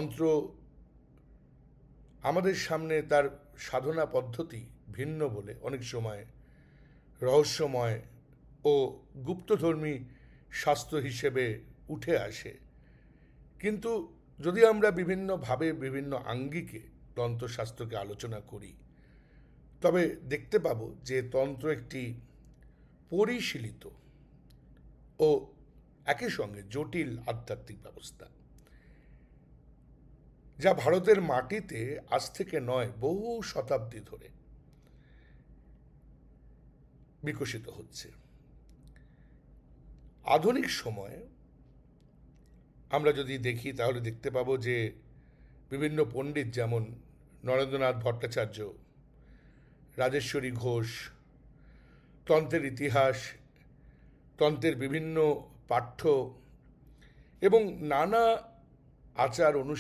তন্ত্র আমাদের সামনে তার সাধনা পদ্ধতি ভিন্ন বলে অনেক সময় রহস্যময় ও গুপ্তধর্মী শাস্ত্র হিসেবে উঠে আসে। কিন্তু যদি আমরা বিভিন্নভাবে বিভিন্ন আঙ্গিকে তন্ত্রশাস্ত্রকে আলোচনা করি, তবে দেখতে পাব যে তন্ত্র একটি পরিশীলিত ও একই সঙ্গে জটিল আধ্যাত্মিক ব্যবস্থা, যা ভারতের মাটিতে আজ থেকে নয় বহু শতাব্দী ধরে বিকশিত হচ্ছে। আধুনিক সময়ে আমরা যদি দেখি তাহলে দেখতে পাবো যে বিভিন্ন পণ্ডিত যেমন নরেন্দ্রনাথ ভট্টাচার্য, রাজেশ্বরী ঘোষ তন্ত্রের ইতিহাস, তন্ত্রের বিভিন্ন পাঠ্য এবং নানা আচার অনুষ্ঠান